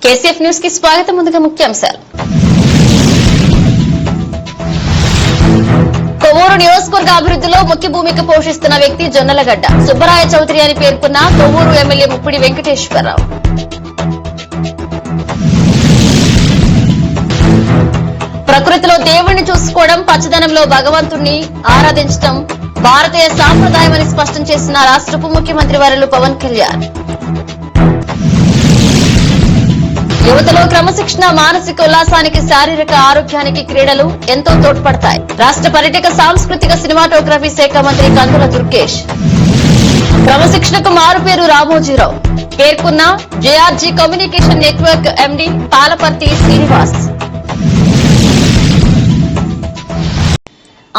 KCF news కి స్వాగతం. ముందుగా ముఖ్యాంశాలు. కొవ్వూరు నియోజకవర్గ అభివృద్ధిలో ముఖ్య భూమిక పోషిస్తున్న వ్యక్తి జొన్నలగడ్డ సుబ్బరాయ చౌదరి అని పేర్కొన్న కొవ్వూరు ఎమ్మెల్యే ముప్పిడి వెంకటేశ్వరరావు. ప్రకృతిలో దేవుణ్ణి చూసుకోవడం, పచ్చదనంలో భగవంతుణ్ణి ఆరాధించడం భారతీయ సాంప్రదాయమని స్పష్టం చేసిన రాష్ట్ర ఉప ముఖ్యమంత్రి వర్యులు పవన్ కళ్యాణ్. యువతలో క్రమశిక్షణ, మానసిక ఉల్లాసానికి, శారీరక ఆరోగ్యానికి క్రీడలు ఎంతో తోడ్పడతాయి. రాష్ట్ర పర్యాటక సాంస్కృతిక సినిమాటోగ్రఫీ శాఖ మంత్రి కందుల దుర్గేష్. క్రమశిక్షణకు మారుపేరు రామోజీరావు పేర్కొన్న JRG communication network MD Palaparthi Srinivas.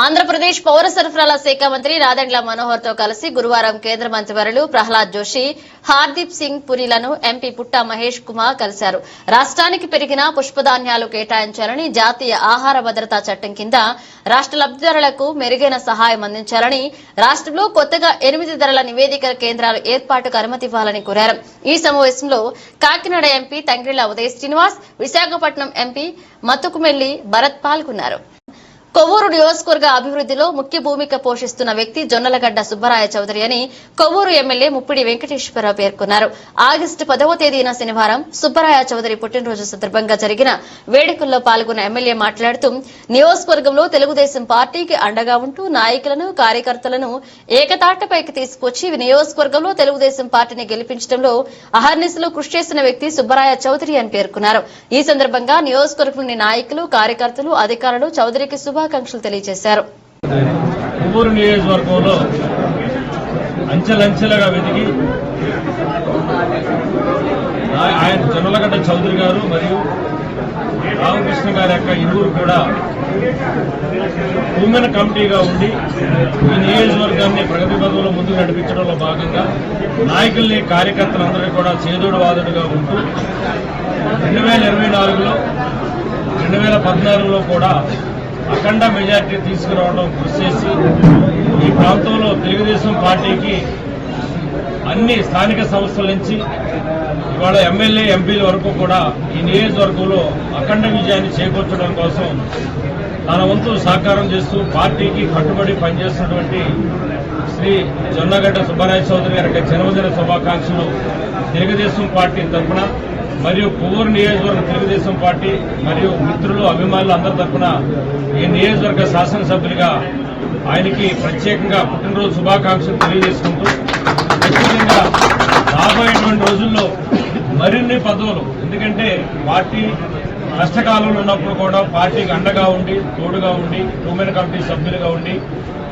Andhra Pradesh పౌర సరఫరాల శాఖ మంత్రి నాదెండ్ల మనోహర్ తో కలిసి గురువారం కేంద్ర మంత్రివర్యులు ప్రహ్లాద్ జోషి, హార్దీప్ సింగ్ పురిలను ఎంపీ పుట్టా మహేష్ కుమార్ కలిశారు. రాష్ట్రానికి పెరిగిన పుష్పధాన్యాలు కేటాయించాలని, జాతీయ ఆహార భద్రతా చట్టం కింద రాష్ట్ర లబ్దిదారులకు మెరుగైన సహాయం అందించాలని, రాష్ట్రంలో కొత్తగా 8 ధరల నివేదిక కేంద్రాలు ఏర్పాటుకు అనుమతి ఇవ్వాలని కోరారు. ఈ సమావేశంలో కాకినాడ ఎంపీ తంగ్రిళ్ల ఉదయ్ శ్రీనివాస్, విశాఖపట్నం ఎంపీ మతుకుమెల్లి భరత్ పాల్గొన్నారు. కొవ్వూరు నియోజకవర్గ అభివృద్ధిలో ముఖ్య భూమిక పోషిస్తున్న వ్యక్తి జొన్నలగడ్డ సుబ్బరాయ చౌదరి అని కొవ్వూరు ఎమ్మెల్యే ముప్పిడి వెంకటేశ్వరరావు పేర్కొన్నారు. ఆగస్టు 10వ తేదీన శనివారం సుబ్బరాయ చౌదరి పుట్టినరోజు సందర్భంగా జరిగిన వేడుకల్లో పాల్గొన్న ఎమ్మెల్యే మాట్లాడుతూ, నియోజకవర్గంలో తెలుగుదేశం పార్టీకి అండగా ఉంటూ నాయకులను, కార్యకర్తలను ఏకతాటపైకి తీసుకొచ్చి నియోజకవర్గంలో తెలుగుదేశం పార్టీని గెలిపించడంలో అహర్నిశలు కృషి చేసిన వ్యక్తి సుబ్బరాయ చౌదరి అని పేర్కొన్నారు. ఈ సందర్భంగా నియోజకవర్గంలోని నాయకులు, కార్యకర్తలు, అధికారులు చౌదరికి శుభాకాంక్షలు తెలియజేశారు. కొవ్వూరు నియోజకవర్గంలో అంచెలంచెలుగా వెతికి ఆయన జొన్నలగడ్డ చౌదరి గారు మరియు రామకృష్ణ గారి యొక్క ఇరువురు కూడా ఉమెన్ కమిటీగా ఉండి ఈ నియోజకవర్గాన్ని ప్రగతి పథంలో ముందుకు నడిపించడంలో భాగంగా నాయకుల్ని, కార్యకర్తలందరికీ కూడా చేదోడు వాదుడుగా ఉంటూ 2024లో 2014లో కూడా అఖండ మెజార్టీ తీసుకురావడం కృషి చేసి ఈ ప్రాంతంలో తెలుగుదేశం పార్టీకి అన్ని స్థానిక సంస్థల నుంచి ఇవాళ ఎమ్మెల్యే, ఎంపీల వరకు కూడా ఈ నియోజకవర్గంలో అఖండ విజయాన్ని చేకూర్చడం కోసం తన వంతు సహకారం చేస్తూ పార్టీకి కట్టుబడి పనిచేస్తున్నటువంటి శ్రీ జొన్నగడ్డ సుబ్బరాయ చౌదరి గారికి జన్మదిన శుభాకాంక్షలు తెలుగుదేశం పార్టీ తరఫున మరియు కొవ్వూరు నియోజకవర్గ తెలుగుదేశం పార్టీ మరియు మిత్రులు, అభిమానులు అందరి తరఫున ఈ నియోజకవర్గ శాసనసభ్యులుగా ఆయనకి ప్రత్యేకంగా పుట్టినరోజు శుభాకాంక్షలు తెలియజేసుకుంటూ, ఖచ్చితంగా రాబోయేటువంటి రోజుల్లో మరిన్ని పదవులు, ఎందుకంటే పార్టీ కష్టకాలంలో ఉన్నప్పుడు కూడా పార్టీకి అండగా ఉండి, తోడుగా ఉండి, ఉమెన్ కమిటీ సభ్యులుగా ఉండి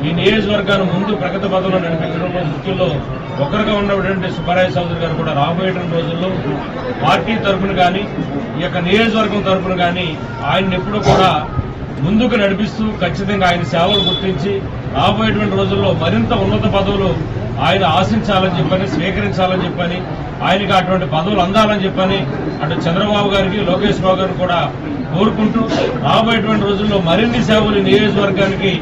ఈ నియోజకవర్గాన్ని ముందు ప్రగతి పథంలో నడిపించడంలో ముఖ్యంలో ఒకరుగా ఉన్నటువంటి సుబ్బరాయ చౌదరి గారు కూడా రాబోయేటువంటి రోజుల్లో పార్టీ తరఫున కానీ, ఈ యొక్క నియోజకవర్గం తరఫున కానీ ఆయన్ని ఎప్పుడూ కూడా ముందుకు నడిపిస్తూ ఖచ్చితంగా ఆయన సేవలు గుర్తించి రాబోయేటువంటి రోజుల్లో మరింత ఉన్నత పదవులు ఆయన ఆశించాలని చెప్పని, స్వీకరించాలని చెప్పని, ఆయనకి అటువంటి పదవులు అందాలని చెప్పని అటు చంద్రబాబు గారికి, లోకేష్ బాబు గారిని కూడా కోరుకుంటూ రాబోయేటువంటి రోజుల్లో మరిన్ని సేవలు నియోజకవర్గానికి,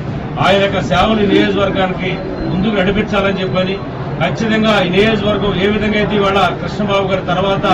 ఆయన యొక్క సేవలు నియోజకవర్గానికి ముందుకు నడిపించాలని చెప్పని, ఖచ్చితంగా ఈ నియోజకవర్గం ఏ విధంగా అయితే ఇవాళ కృష్ణబాబు గారి తర్వాత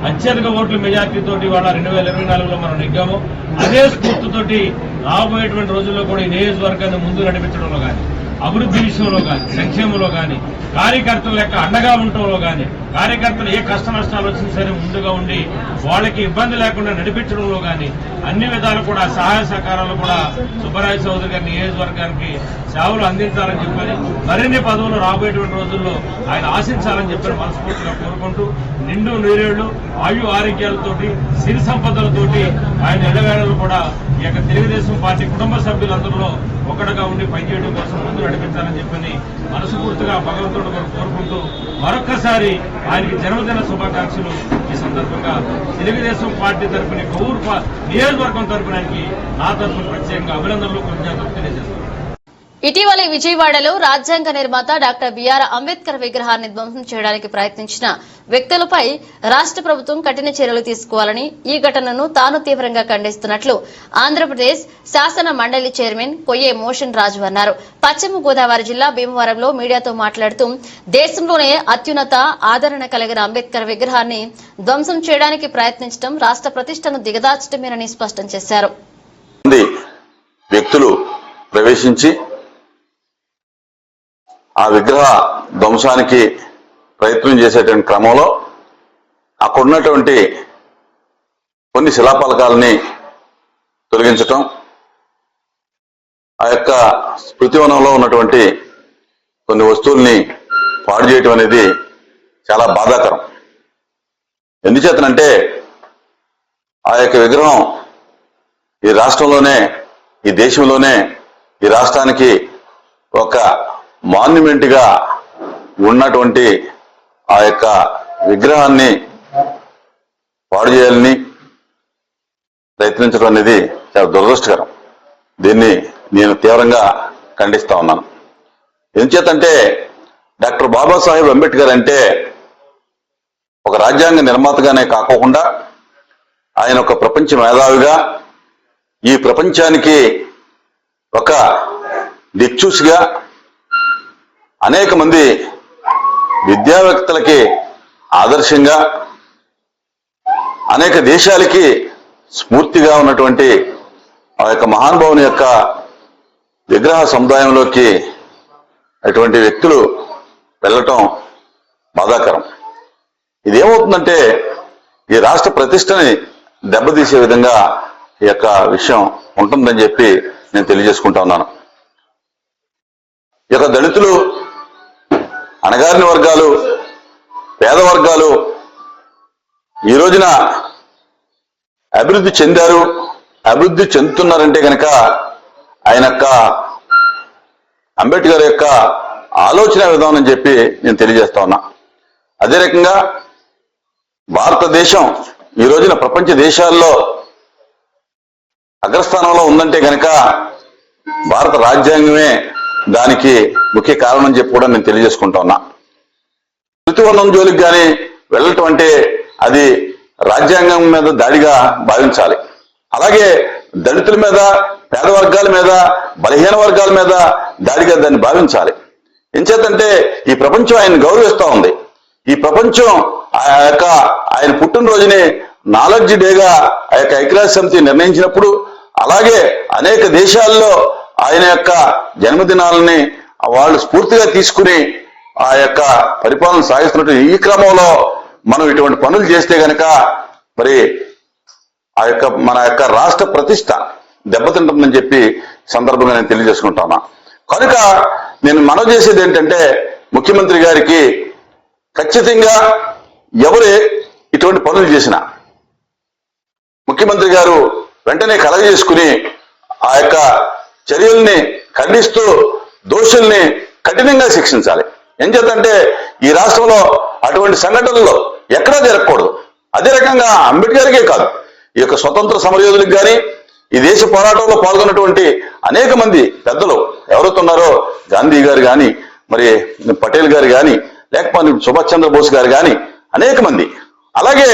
అత్యధిక ఓట్ల మెజార్టీతోటి ఇవాళ 2024లో మనం నెగ్గామో అదే స్ఫూర్తితోటి రాబోయేటువంటి రోజుల్లో కూడా ఈ నియోజకవర్గాన్ని ముందు నడిపించడంలో కానీ, అభివృద్ధి విషయంలో కానీ, సంక్షేమంలో కానీ, కార్యకర్తల యొక్క అండగా ఉండటంలో కానీ, కార్యకర్తలు ఏ కష్ట నష్టాలు వచ్చినా సరే ముందుగా ఉండి వాళ్ళకి ఇబ్బంది లేకుండా నడిపించడంలో కానీ అన్ని విధాలు కూడా సహాయ సహకారాలు కూడా సుబ్బరాయ చౌదరి గారి నియోజకవర్గానికి సేవలు అందించాలని చెప్పని, మరిన్ని పదవులు రాబోయేటువంటి రోజుల్లో ఆయన ఆశించాలని చెప్పని మనస్ఫూర్తిగా కోరుకుంటూ, నిండు నీరేళ్లు, ఆయు ఆరోగ్యాలతోటి, సిరి సంపదలతోటి ఆయన ఎడవేళలు కూడా ఈ యొక్క తెలుగుదేశం పార్టీ కుటుంబ సభ్యులందరిలో ఒకటిగా ఉండి పనిచేయడం కోసం ముందు నడిపించాలని చెప్పని మనస్ఫూర్తిగా భగవంతుడు కోరుకుంటూ మరొక్కసారి ఆయనకి జన్మదిన శుభాకాంక్షలు ఈ సందర్భంగా తెలుగుదేశం పార్టీ తరఫున, కొవ్వూరు నియోజకవర్గం తరఫున నా తరఫున ప్రత్యేకంగా అభినందనలు, కృతజ్ఞతలు తెలియజేస్తున్నాను. ఇటీవల విజయవాడలో రాజ్యాంగ నిర్మాత డాక్టర్ బిఆర్ అంబేద్కర్ విగ్రహాన్ని ధ్వంసం చేయడానికి ప్రయత్నించిన వ్యక్తులపై రాష్ట్ర ప్రభుత్వం కఠిన చర్యలు తీసుకోవాలని, ఈ ఘటనను తాను తీవ్రంగా ఖండిస్తున్నట్లు ఆంధ్రప్రదేశ్ శాసన మండలి చైర్మన్ కొయ్యే మోషన్ రాజు అన్నారు. పశ్చిమ గోదావరి జిల్లా భీమవరంలో మీడియాతో మాట్లాడుతూ దేశంలోనే అత్యున్నత ఆదరణ కలిగిన అంబేద్కర్ విగ్రహాన్ని ధ్వంసం చేయడానికి ప్రయత్నించడం రాష్ట్ర ప్రతిష్టను దిగదార్చడమేనని స్పష్టం చేశారు. వ్యక్తులు ప్రవేశించి ఆ విగ్రహ ధ్వంసానికి ప్రయత్నం చేసేటువంటి క్రమంలో అక్కడున్నటువంటి కొన్ని శిలాఫలకాలని తొలగించటం, ఆ యొక్క స్మృతివనంలో ఉన్నటువంటి కొన్ని వస్తువుల్ని పాడు చేయటం అనేది చాలా బాధాకరం. ఎందుచేతనంటే ఆ యొక్క విగ్రహం ఈ రాష్ట్రంలోనే, ఈ దేశంలోనే, ఈ రాష్ట్రానికి ఒక మాన్యుమెంట్ గా ఉన్నటువంటి ఆ యొక్క విగ్రహాన్ని పాడు చేయాలని ప్రయత్నించడం అనేది చాలా దురదృష్టకరం. దీన్ని నేను తీవ్రంగా ఖండిస్తా ఉన్నాను. ఎందుచేతంటే డాక్టర్ బాబాసాహెబ్ అంబేద్కర్ అంటే ఒక రాజ్యాంగ నిర్మాతగానే కాకుండా ఆయన ఒక ప్రపంచ మేధావిగా, ఈ ప్రపంచానికి ఒక దిక్చూసిగా, అనేక మంది విద్యావేత్తలకి ఆదర్శంగా, అనేక దేశాలకి స్ఫూర్తిగా ఉన్నటువంటి ఆ యొక్క మహానుభావుని యొక్క విగ్రహ సముదాయంలోకి అటువంటి వ్యక్తులు వెళ్ళటం బాధాకరం. ఇదేమవుతుందంటే ఈ రాష్ట్ర ప్రతిష్టని దెబ్బతీసే విధంగా ఈ యొక్క విషయం ఉంటుందని చెప్పి నేను తెలియజేసుకుంటా ఉన్నాను. ఈ యొక్క దళితులు, అణగారిన వర్గాలు, పేద వర్గాలు ఈ రోజున అభివృద్ధి చెందారు, అభివృద్ధి చెందుతున్నారంటే కనుక ఆయన యొక్క అంబేద్కర్ యొక్క ఆలోచన విధానం అని చెప్పి నేను తెలియజేస్తా ఉన్నా. అదే రకంగా భారతదేశం ఈ రోజున ప్రపంచ దేశాల్లో అగ్రస్థానంలో ఉందంటే కనుక భారత రాజ్యాంగమే దానికి ముఖ్య కారణం అని చెప్పి కూడా నేను తెలియజేసుకుంటా ఉన్నా. స్మృతివనం జోలికి కానీ వెళ్ళటం అంటే అది రాజ్యాంగం మీద దాడిగా భావించాలి. అలాగే దళితుల మీద, పేద వర్గాల మీద, బలహీన వర్గాల మీద దాడిగా దాన్ని భావించాలి. ఎంచేతంటే ఈ ప్రపంచం ఆయన గౌరవిస్తూ ఉంది. ఈ ప్రపంచం ఆయన పుట్టినరోజుని నాలెడ్జ్ డేగా ఆ యొక్క ఐక్యరాజ్య సమితి నిర్ణయించినప్పుడు, అలాగే అనేక దేశాల్లో ఆయన యొక్క జన్మదినాలని వాళ్ళు స్ఫూర్తిగా తీసుకుని ఆ యొక్క పరిపాలన సాగిస్తున్నట్టు ఈ క్రమంలో మనం ఇటువంటి పనులు చేస్తే గనక మరి ఆ యొక్క మన యొక్క రాష్ట్ర ప్రతిష్ట దెబ్బతింటుందని చెప్పి సందర్భంగా నేను తెలియజేసుకుంటాను. కనుక నేను మనవి చేసేది ఏంటంటే ముఖ్యమంత్రి గారికి ఖచ్చితంగా ఎవరు ఇటువంటి పనులు చేసినా ముఖ్యమంత్రి గారు వెంటనే కలగజేసుకుని ఆ యొక్క చర్యల్ని ఖండిస్తూ దోషుల్ని కఠినంగా శిక్షించాలి. ఏం చేద్దంటే ఈ రాష్ట్రంలో అటువంటి సంఘటనలు ఎక్కడా జరగకూడదు. అదే రకంగా అంబేద్కర్కే కాదు, ఈ యొక్క స్వతంత్ర సమరయోధులకు కానీ, ఈ దేశ పోరాటంలో పాల్గొన్నటువంటి అనేక మంది పెద్దలు ఎవరైతున్నారో, గాంధీ గారు కానీ, మరి పటేల్ గారు కానీ, లేకపోతే సుభాష్ చంద్రబోస్ గారు కానీ, అనేక మంది, అలాగే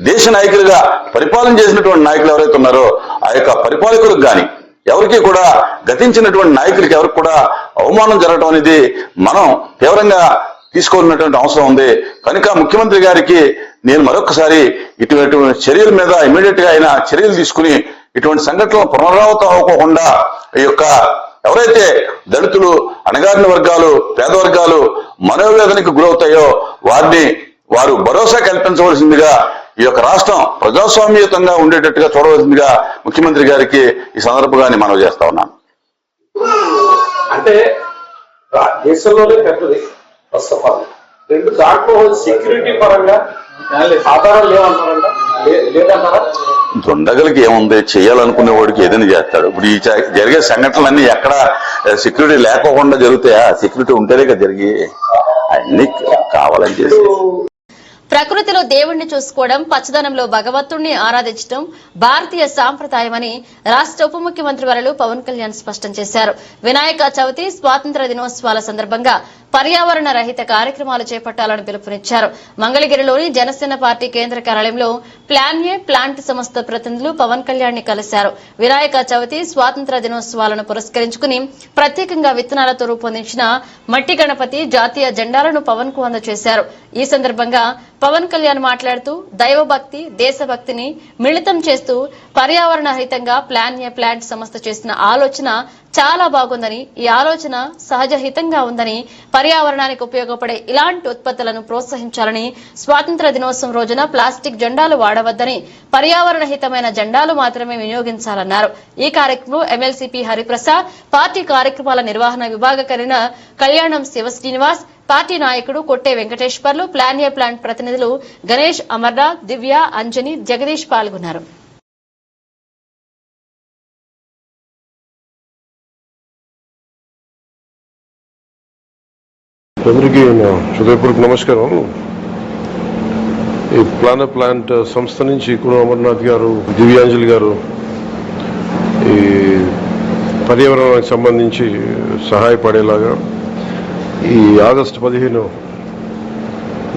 దేశ నాయకులుగా పరిపాలన చేసినటువంటి నాయకులు ఎవరైతే ఉన్నారో ఆ యొక్క పరిపాలకులకు కానీ ఎవరికి కూడా గతించినటువంటి నాయకులకి ఎవరికి కూడా అవమానం జరగడం అనేది మనం తీవ్రంగా తీసుకోవాల్సినటువంటి అవసరం ఉంది. కనుక ముఖ్యమంత్రి గారికి నేను మరొకసారి ఇటువంటి చర్యల మీద ఇమీడియట్ గా ఆయన చర్యలు తీసుకుని ఇటువంటి సంఘటనలు పునరావృతం అవ్వకుండా ఈ యొక్క ఎవరైతే దళితులు, అణగారిన వర్గాలు, పేద వర్గాలు మనోవేదనకు గురవుతాయో వారు భరోసా కల్పించవలసిందిగా, ఈ యొక్క రాష్ట్రం ప్రజాస్వామ్యయుతంగా ఉండేటట్టుగా చూడవలసిందిగా ముఖ్యమంత్రి గారికి ఈ సందర్భంగా నేను మనవి చేస్తా ఉన్నాను. అంటే దేశంలోనే పెద్దది ఫస్ట్ ఆఫ్ ఆల్. రెండు దాంట్లో సెక్యూరిటీ పరంగా ఆధారాలు లేవంటారంట, లేదంటారా? దుండగలకి ఏముంది, చేయాలనుకునే వాడికి ఏదైనా చేస్తాడు. ఇప్పుడు ఈ జరిగే సంఘటనలన్నీ ఎక్కడ సెక్యూరిటీ లేకోకుండా జరుగుతాయా? సెక్యూరిటీ ఉంటేనే కదా జరిగి అన్ని కావాలని చేసి ప్రకృతిలో దేవుణ్ణి చూసుకోవడం, పచ్చదనంలో భగవంతుణ్ణి ఆరాధించడం భారతీయ సాంప్రదాయమని రాష్ట్ర ఉప ముఖ్యమంత్రి వర్యులు పవన్ కళ్యాణ్ స్పష్టం చేశారు. వినాయక చవితి, స్వాతంత్ర దినోత్సవాల సందర్భంగా పర్యావరణ రహిత కార్యక్రమాలు చేపట్టాలని పిలుపునిచ్చారు. మంగళగిరిలోని జనసేన పార్టీ కేంద్ర కార్యాలయంలో ప్లాన్ ఏ ప్లాంట్ సంస్థ ప్రతినిధులు పవన్ కళ్యాణ్ ని కలిశారు. వినాయక చవితి, స్వాతంత్ర దినోత్సవాలను పురస్కరించుకుని ప్రత్యేకంగా విత్తనాలతో రూపొందించిన మట్టి గణపతి, జాతీయ జెండాలను పవన్ కు అందజేశారు. ఈ సందర్భంగా పవన్ కళ్యాణ్ మాట్లాడుతూ దైవభక్తి, దేశభక్తిని మిళితం చేస్తూ పర్యావరణ రహితంగా ప్లాన్ ఏ ప్లాంట్ సంస్థ చేసిన ఆలోచన చాలా బాగుందని, ఈ ఆలోచన సహజహితంగా ఉందని, పర్యావరణానికి ఉపయోగపడే ఇలాంటి ఉత్పత్తులను ప్రోత్సహించాలని, స్వాతంత్ర దినోత్సవం రోజున ప్లాస్టిక్ జెండాలు వాడవద్దని, పర్యావరణ హితమైన జెండాలు మాత్రమే వినియోగించాలన్నారు. ఈ కార్యక్రమంలో ఎమ్మెల్సీ పి హరిప్రసాద్, పార్టీ కార్యక్రమాల నిర్వహణ విభాగ కళ్యాణం శివ శ్రీనివాస్, పార్టీ నాయకుడు కొట్టే వెంకటేశ్వర్లు, ప్లాన్ ఏ ప్లాంట్ ప్రతినిధులు గణేష్, అమర్నాథ్, దివ్య, అంజని, జగదీష్ పాల్గొన్నారు. అందరికీ హృదయపూర్వక నమస్కారం. ఈ ప్లాంట్ సంస్థ నుంచి కురు అమర్నాథ్ గారు, దివ్యాంజలి గారు ఈ పర్యావరణానికి సంబంధించి సహాయపడేలాగా ఈ ఆగస్టు 15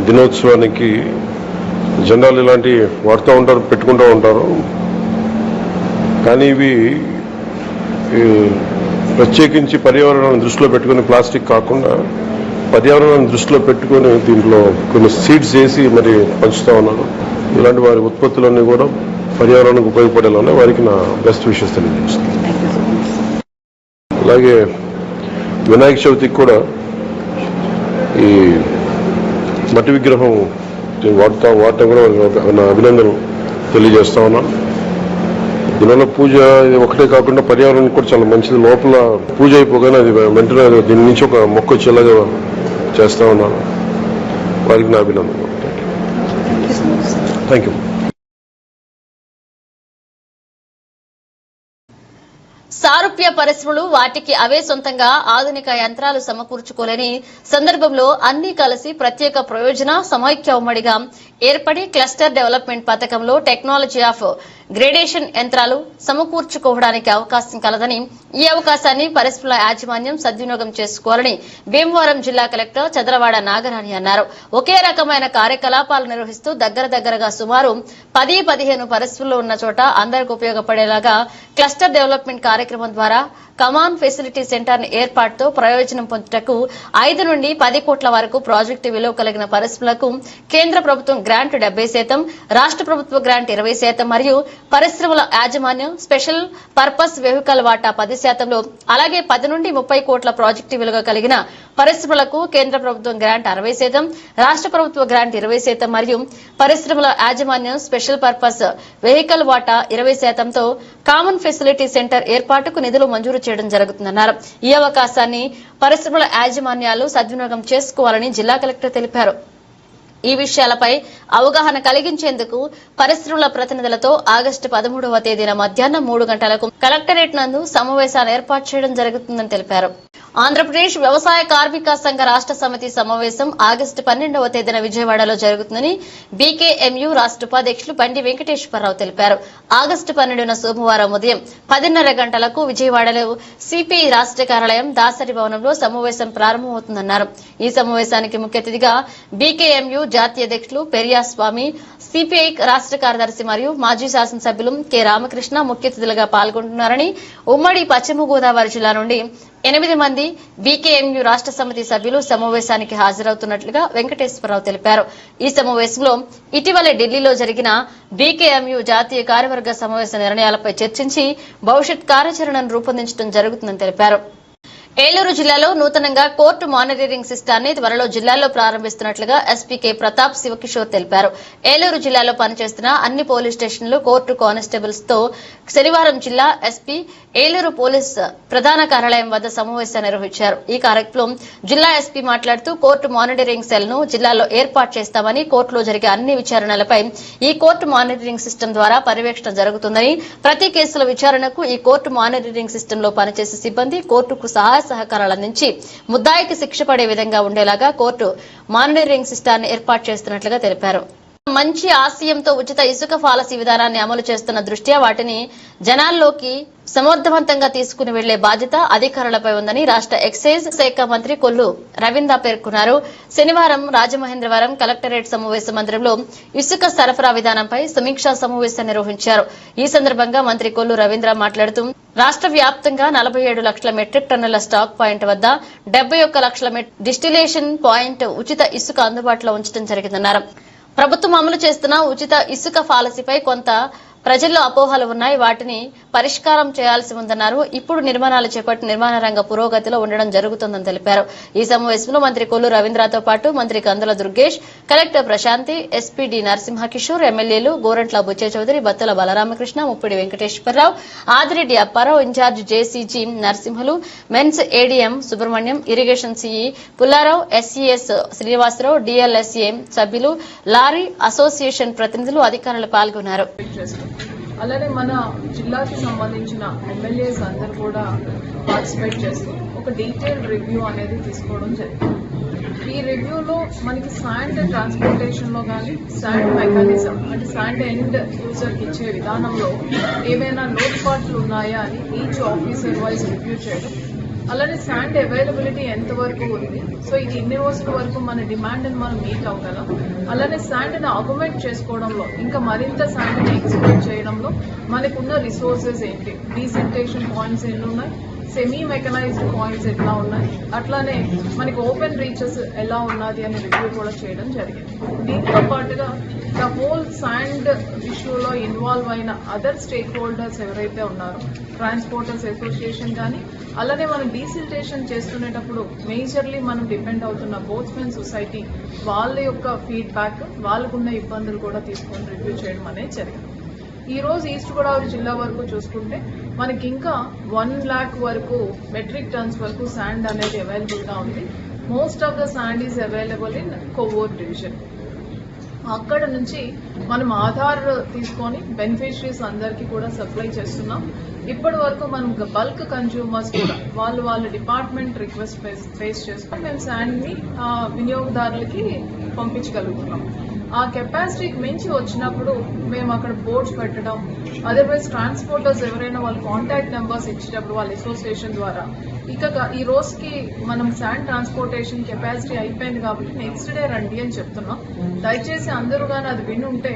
దినోత్సవానికి జెండాలు ఇలాంటివి వాడుతూ ఉంటారు, పెట్టుకుంటూ ఉంటారు. కానీ ఇవి ప్రత్యేకించి పర్యావరణాన్ని దృష్టిలో పెట్టుకుని ప్లాస్టిక్ కాకుండా పర్యావరణాన్ని దృష్టిలో పెట్టుకుని దీంట్లో కొన్ని సీడ్స్ వేసి మరి పంచుతా ఉన్నారు. ఇలాంటి వారి ఉత్పత్తులన్నీ కూడా పర్యావరణానికి ఉపయోగపడేలా వారికి నా బెస్ట్ విషెస్ తెలియజేస్తాను. అలాగే వినాయక చవితికి కూడా ఈ మట్టి విగ్రహం వాడటం కూడా నా అభినందన తెలియజేస్తా ఉన్నాను. దీనివల్ల పూజ ఒకటే కాకుండా పర్యావరణం కూడా చాలా మంచిది. లోపల పూజ అయిపోగానే అది వెంటనే దీని నుంచి ఒక మొక్క వచ్చేలాగా చేస్తా ఉన్నాను. వారికి నా అభినందన. Thank you. సారూప్య పరిశ్రమలు వాటికి అవే సొంతంగా ఆధునిక యంత్రాలు సమకూర్చుకోలేని సందర్భంలో అన్ని కలిసి ప్రత్యేక ప్రయోజన సమైక్య ఉమ్మడిగా ఏర్పడి క్లస్టర్ డెవలప్మెంట్ పథకంలో టెక్నాలజీ ఆఫ్ గ్రేడేషన్ యంత్రాలు సమకూర్చుకోవడానికి అవకాశం కలదని, ఈ అవకాశాన్ని పరిశ్రమల యాజమాన్యం సద్వినియోగం చేసుకోవాలని భీమవరం జిల్లా కలెక్టర్ చదరవాడ నాగరాణి అన్నారు. ఒకే రకమైన కార్యకలాపాలు నిర్వహిస్తూ దగ్గరగా సుమారు 10-15 పరిశ్రమలు ఉన్న చోట అందరికి ఉపయోగపడేలాగా క్లస్టర్ డెవలప్మెంట్ కార్యక్రమం ద్వారా కమాన్ ఫెసిలిటీ సెంటర్ ఏర్పాటుతో ప్రయోజనం పొందుటకు 5 నుండి 10 కోట్ల వరకు ప్రాజెక్టు విలువ కలిగిన పరిశ్రమలకు కేంద్ర ప్రభుత్వం గ్రాంట్ 70%, రాష్ట్ర ప్రభుత్వ గ్రాంట్ 20% మరియు పరిశ్రమల యాజమాన్యం స్పెషల్ పర్పస్ వెహికల్ వాటా 10%లో, అలాగే 10 నుండి 30 కోట్ల ప్రాజెక్టు విలువ కలిగిన పరిశ్రమలకు కేంద్ర ప్రభుత్వం గ్రాంట్ 60%, రాష్ట్ర ప్రభుత్వ గ్రాంట్ 20% మరియు పరిశ్రమల యాజమాన్యం స్పెషల్ పర్పస్ వెహికల్ వాటా 20%తో కామన్ ఫెసిలిటీ సెంటర్ ఏర్పాటుకు నిధులు మంజూరు చేయడం జరుగుతుందన్నారు. ఈ అవకాశాన్ని పరిశ్రమల యాజమాన్యాలు సద్వినియోగం చేసుకోవాలని జిల్లా కలెక్టర్ తెలిపారు. ఈ విషయాలపై అవగాహన కలిగించేందుకు పరిశ్రమల ప్రతినిధులతో ఆగస్టు 13వ తేదీన మధ్యాహ్నం 3 గంటలకు కలెక్టరేట్ నందు సమావేశాలు ఏర్పాటు చేయడం జరుగుతుందని తెలిపారు. ఆంధ్రప్రదేశ్ వ్యవసాయ కార్మిక సంఘ రాష్ట్ర సమితి సమావేశం ఆగస్టు 12వ తేదీన విజయవాడలో జరుగుతుందని బీకేఎంయూ రాష్ట్ర ఉపాధ్యక్షులు బండి వెంకటేశ్వరరావు తెలిపారు. ఆగస్టు 12న సోమవారం ఉదయం 10:30 గంటలకు విజయవాడలో సిపిఐ రాష్ట్ర కార్యాలయం దాసరి భవనంలో సమావేశం ప్రారంభమవుతుందన్నారు. ఈ సమావేశానికి ముఖ్య అతిథిగా బీకేఎంయూ జాతీయ అధ్యక్షులు పెరియాస్వామి, సిపిఐ రాష్ట్ర కార్యదర్శి మరియు మాజీ శాసనసభ్యులు కె రామకృష్ణ ముఖ్య అతిథులుగా పాల్గొంటున్నారని, ఉమ్మడి పశ్చిమ గోదావరి జిల్లా నుండి 8 మంది బీకేఎంయూ రాష్ట్ర సమితి సభ్యులు సమావేశానికి హాజరవుతున్నట్లుగా వెంకటేశ్వరరావు తెలిపారు. ఈ సమావేశంలో ఇటీవలే ఢిల్లీలో జరిగిన బీకేఎంయూ జాతీయ కార్యవర్గ సమావేశ నిర్ణయాలపై చర్చించి భవిష్యత్ కార్యాచరణను రూపొందించడం జరుగుతుందని తెలిపారు. ఏలూరు జిల్లాలో నూతనంగా కోర్టు మానిటరింగ్ సిస్టాన్ని త్వరలో జిల్లాలో ప్రారంభిస్తున్నట్లుగా ఎస్పీ కె ప్రతాప్ శివకిషోర్ తెలిపారు. ఏలూరు జిల్లాలో పనిచేస్తున్న అన్ని పోలీస్ స్టేషన్లు కోర్టు కానిస్టేబుల్స్ తో శనివారం జిల్లా ఎస్పీ ఏలూరు పోలీస్ ప్రధాన కార్యాలయం వద్ద సమావేశం నిర్వహించారు. ఈ కార్యక్రమం జిల్లా ఎస్పీ మాట్లాడుతూ కోర్టు మానిటరింగ్ సెల్ ను జిల్లాలో ఏర్పాటు చేస్తామని, కోర్టులో జరిగే అన్ని విచారణలపై ఈ కోర్టు మానిటరింగ్ సిస్టమ్ ద్వారా పర్యవేక్షణ జరుగుతుందని, ప్రతి కేసుల విచారణకు ఈ కోర్టు మానిటరింగ్ సిస్టమ్ లో పనిచేసే సిబ్బంది కోర్టుకు సహాయ సహకారాలు అందించి ముద్దాయికి శిక్ష పడే విధంగా ఉండేలాగా కోర్టు మానిటరింగ్ సిస్టాన్ని ఏర్పాటు చేస్తున్నట్లుగా తెలిపారు. మంచి ఆశయంతో ఉచిత ఇసుక పాలసీ విధానాన్ని అమలు చేస్తున్న దృష్ట్యా వాటిని జనాల్లోకి సమర్థవంతంగా తీసుకుని వెళ్లే బాధ్యత అధికారులపై ఉందని రాష్ట్ర ఎక్సైజ్ శాఖ మంత్రి కొల్లు రవీంద్ర పేర్కొన్నారు. శనివారం రాజమహేంద్రవరం కలెక్టరేట్ సమావేశ మందిరంలో ఇసుక సరఫరా విధానంపై సమీక్షా సమావేశం నిర్వహించారు. ఈ సందర్భంగా మంత్రి కొల్లు రవీంద్ర మాట్లాడుతూ రాష్ట్ర వ్యాప్తంగా 47 లక్షల మెట్రిక్ టన్నుల స్టాక్ పాయింట్ వద్ద 71 లక్షల డిస్టిలేషన్ పాయింట్ ఉచిత ఇసుక అందుబాటులో ఉంచడం జరిగిందన్నారు. ప్రభుత్వం అమలు చేస్తున్న ఉచిత ఇసుక పాలసీపై కొంత ప్రజల్లో అపోహలు ఉన్నాయి. వాటిని పరిష్కారం చేయాల్సి ఉందన్నారు. ఇప్పుడు నిర్మాణాలు చేపట్టి నిర్మాణ రంగ పురోగతిలో ఉండడం జరుగుతుందని తెలిపారు. ఈ సమావేశంలో మంత్రి కొల్లు రవీంద్రతో పాటు మంత్రి Kandula Durgesh, collector Prasanthi, SP D Narasimha Kishore, ఎమ్మెల్యేలు గోరంట్ల బుచ్చే చౌదరి, బత్తల బలరామకృష్ణ, ముప్పిడి వెంకటేశ్వరరావు, ఆదిరెడ్డి అప్పారావు, ఇన్ఛార్జ్ జేసీజీ నరసింహులు, మెన్స్ ADM Subrahmanyam, irrigation CE Pullarao, SES Srinivasa Rao, DLSA సభ్యులు, లారీ అసోసియేషన్ ప్రతినిధులు, అధికారులు పాల్గొన్నారు. అలానే మన జిల్లాకి సంబంధించిన ఎమ్మెల్యేస్ అందరూ కూడా పార్టిసిపేట్ చేస్తూ ఒక డీటెయిల్డ్ రివ్యూ అనేది తీసుకోవడం జరిగింది. ఈ రివ్యూలో మనకి శాండ్ ట్రాన్స్పోర్టేషన్ లో కానీ శాండ్ మెకానిజం అంటే శాండ్ ఎండ్ యూజర్కి ఇచ్చే విధానంలో ఏవైనా లోటుపాట్లు ఉన్నాయా అని ఈచ్ ఆఫీసర్ వైజ్ రివ్యూ చేయడం, అలానే శాండ్ అవైలబిలిటీ ఎంతవరకు ఉంది, సో ఇది ఇన్ని రోజుల వరకు మన డిమాండ్ మనం మీట్ అవ్వగలం, అలానే శాండ్ని ఆగ్మెంట్ చేసుకోవడంలో ఇంకా మరింత శాండ్ని ఎక్స్ప్లోర్ చేయడంలో మనకున్న రిసోర్సెస్ ఏంటి, డీసెంటేషన్ పాయింట్స్ ఎన్ని ఉన్నాయి, సెమీ మెకనైజ్డ్ పాయింట్స్ ఎట్లా ఉన్నాయి, అట్లానే మనకి ఓపెన్ రీచెస్ ఎలా ఉన్నది అనే రివ్యూ కూడా చేయడం జరిగింది. దీంతో పాటుగా ద హోల్ శాండ్ ఇష్యూలో ఇన్వాల్వ్ అయిన అదర్ స్టేక్ హోల్డర్స్ ఎవరైతే ఉన్నారో, ట్రాన్స్పోర్టర్స్ అసోసియేషన్ కానీ, అలానే మనం డీసిల్టేషన్ చేస్తునేటప్పుడు మేజర్లీ మనం డిపెండ్ అవుతున్న బోట్స్మెన్ సొసైటీ వాళ్ళ యొక్క ఫీడ్బ్యాక్, వాళ్ళకున్న ఇబ్బందులు కూడా తీసుకొని రివ్యూ చేయడం అనేది జరిగింది. ఈ రోజు ఈస్ట్ గోదావరి జిల్లా వరకు చూసుకుంటే మనకి ఇంకా 1 lakh వరకు మెట్రిక్ టన్స్ వరకు శాండ్ అనేది అవైలబుల్ గా ఉంది. Most of the sand is available in Kovvur division. అక్కడ నుంచి మనం ఆధార్ తీసుకొని బెనిఫిషరీస్ అందరికీ కూడా సప్లై చేస్తున్నాం. ఇప్పటి వరకు మనం బల్క్ కన్జ్యూమర్స్ కూడా వాళ్ళ డిపార్ట్మెంట్ రిక్వెస్ట్ ఫేస్ చేసుకుని మేము శాండ్ని వినియోగదారులకి పంపించగలుగుతున్నాం. ఆ కెపాసిటీకి మించి వచ్చినప్పుడు మేము అక్కడ బోర్డ్స్ పెట్టడం, అదర్వైజ్ ట్రాన్స్పోర్టర్స్ ఎవరైనా వాళ్ళ కాంటాక్ట్ నెంబర్స్ ఇచ్చేటప్పుడు వాళ్ళ అసోసియేషన్ ద్వారా ఇక ఈ రోజుకి మనం శాండ్ ట్రాన్స్పోర్టేషన్ కెపాసిటీ అయిపోయింది కాబట్టి నెక్స్ట్ డే రండి అని చెప్తున్నాం. దయచేసి అందరూ కానీ అది వినుంటే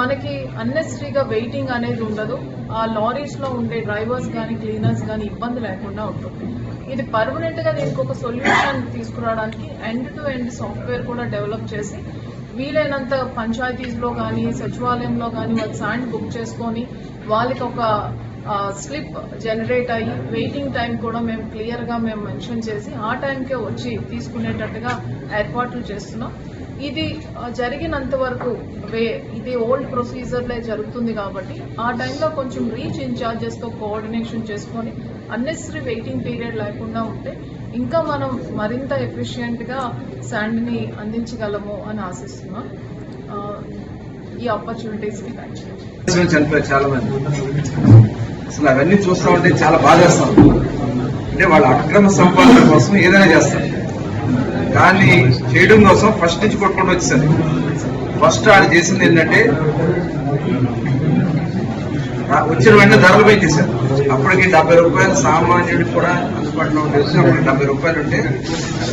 మనకి అన్నెసరీగా వెయిటింగ్ అనేది ఉండదు. ఆ లారీస్ లో ఉండే డ్రైవర్స్ కానీ క్లీనర్స్ కానీ ఇబ్బంది లేకుండా ఉంటుంది. ఇది పర్మనెంట్ గా దీనికి ఒక సొల్యూషన్ తీసుకురావడానికి ఎండ్ టు ఎండ్ సాఫ్ట్వేర్ కూడా డెవలప్ చేసి వీలైనంత పంచాయతీస్లో కానీ సచివాలయంలో కానీ వాళ్ళు శాండ్ బుక్ చేసుకొని వాళ్ళకి ఒక స్లిప్ జనరేట్ అయ్యి వెయిటింగ్ టైం కూడా మేము క్లియర్గా మేము మెన్షన్ చేసి ఆ టైంకే వచ్చి తీసుకునేటట్టుగా ఏర్పాట్లు చేస్తున్నాం. ఇది జరిగినంత వరకు ఇది ఓల్డ్ ప్రొసీజర్లే జరుగుతుంది కాబట్టి ఆ టైంలో కొంచెం రీచ్ ఇన్ఛార్జెస్తో కోఆర్డినేషన్ చేసుకొని అన్నెసరీ వెయిటింగ్ పీరియడ్ లేకుండా ఉంటే ఇంకా మనం మరింత ఎఫిషియెంట్గా శాండ్ని అందించగలము అని ఆశిస్తున్నాం. ఈ ఆపర్చునిటీస్కి థ్యాంక్ యూ. చనిపోయారు చాలా మంది. అసలు అవన్నీ చూస్తూ ఉంటే చాలా బాధేస్తాం. అంటే వాళ్ళ అక్రమ సంపాదన కోసం ఏదైనా చేస్తారు, కానీ చేయడం కోసం ఫస్ట్ నుంచి కొట్టుకుంటూ వచ్చేసారు. ఫస్ట్ ఆడు చేసింది ఏంటంటే వచ్చిన వెంటనే ధరలు పెంచేశారు. అప్పటికి 70 రూపాయలు సామాన్యుడికి కూడా అందుబాటులో ఉండేది. అప్పుడు 70 రూపాయలు ఉంటే